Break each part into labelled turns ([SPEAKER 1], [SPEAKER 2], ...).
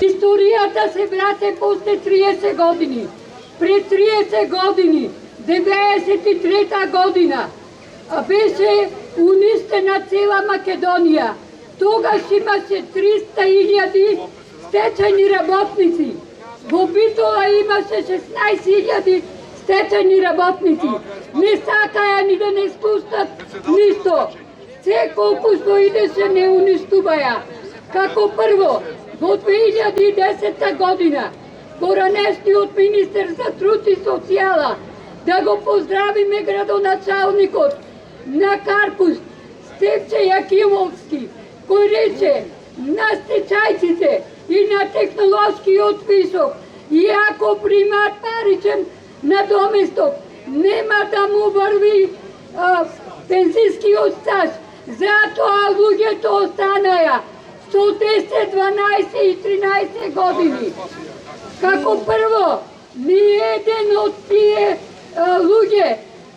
[SPEAKER 1] Историята се врате после 30 години. Пред 30 години, 93 година, беше унищена цела Македония. Тогаш имаше 300.000 стечени работници. Во Битола имаше 16.000 стечени работници. Не сакаја ни да не спустат ништо. Се колку што идеше не уништуваја. Како прво, во 2010 година, поранешниот министер за труд и социјала, да го поздравиме градоначалникот на Карпуш, Стефче Јакимовски, кој рече на стечајците и на технолошкиот висок, иако примат паричен надоместок, нема да му врви пензискиот стаж, затоа луѓето останаја со 10, 12 и 13 години. Како прво, ни еден од тие луѓе,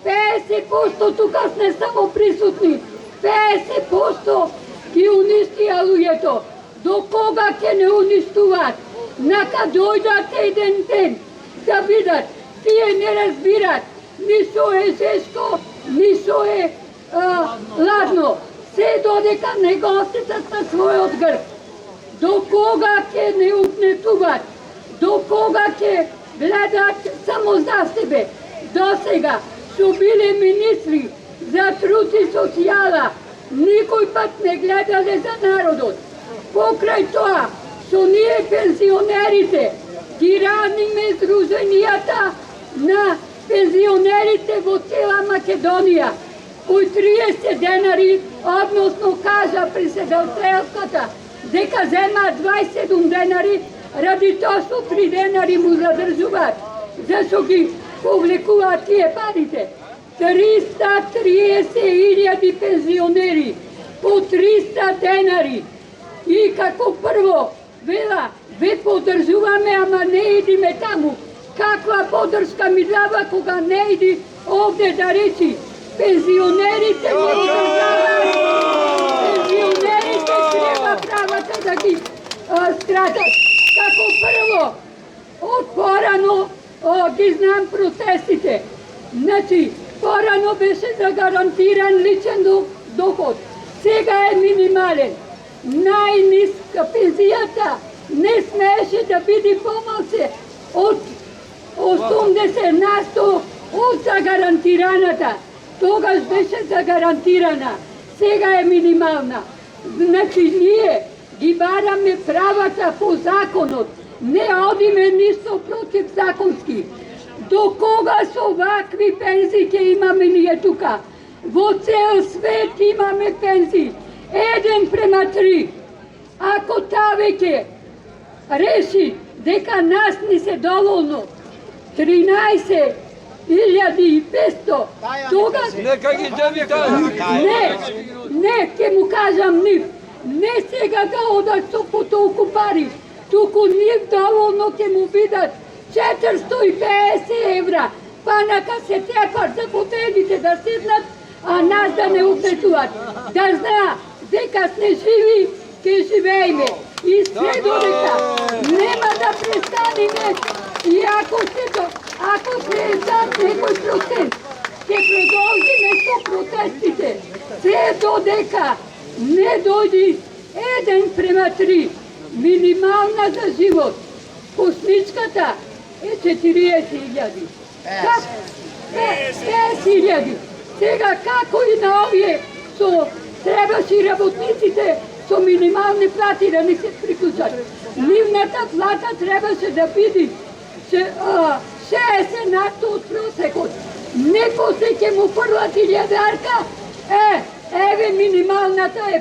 [SPEAKER 1] 50% тука сме само присутни, 50% ги уништија луѓето. До кога ќе не уништуваат? Нака дојдат еден ден да видат. Тие не разбират ни што е жешко, ни што е ладно. Се додека не го осетат на својот грб. До кога ќе не угнетуваат? До кога ќе гледат само за себе? До сега су биле министри за труд и социјала, никој пат не гледале за народот. Покрај тоа, со ние пензионерите, ги раниме здруженијата на пензионерите во цела Македонија, кој 30 денари, односно кажа председателката, дека земаат 27 денари, ради тоа што 3 денари му задржуваат, зашто ги повлекуваат тие парите. 330.000 пензионери по 300 денари. И како прво, вела, ве поддржуваме, ама не идиме таму. Каква поддршка ми дава кога не иди овде да речи? Пензионерите не одржаваат. Пензионерите треба правата да ги скратат. Како прво, од порано ги знам протестите. Значи, порано беше загарантиран личен доход. Сега е минимален. Најниска пензијата не смееше да биде помалце од 80% од загарантираната. Тогаш беше загарантирана. Сега е минимална. Значи, ние ги бараме правата по законот. Не одиме ништо против законски. До кога со вакви пензии ќе имаме ние тука? Во цел свет имаме пензии. 1:3. Ако таа веќе реши дека нас ни се доволно 13.500, тогаш...
[SPEAKER 2] Нека ги даде таа.
[SPEAKER 1] Не, ќе му кажам нив. Не сега да одат со по толку пари. Туку нив доволно ќе му бидат 450 евра. Па нека се тепат за фотелите да седнат, а нас да не угнетуваат. Да знаа дека сме живи, ќе живееме. И се додека нема да престанеме, и ако се зад некој процент, ќе продолжиме со протестите. Се додека не дојди 1:3 минимална за живот. Космичката е 40.000. 50.000. Сега како и на овие требаше работниците со минимални плати да не се приклучат. Нивната плата требаше да биде 60% од просекот. Некој се ќе му фрлат илјадарка, еве минималната е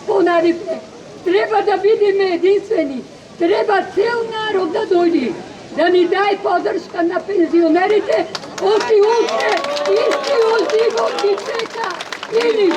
[SPEAKER 1] понарипне. Треба да бидеме единствени. Треба цел народ да дојде, да ни дај поддршка на пензионерите, оти утре истиот живот ги чека. Или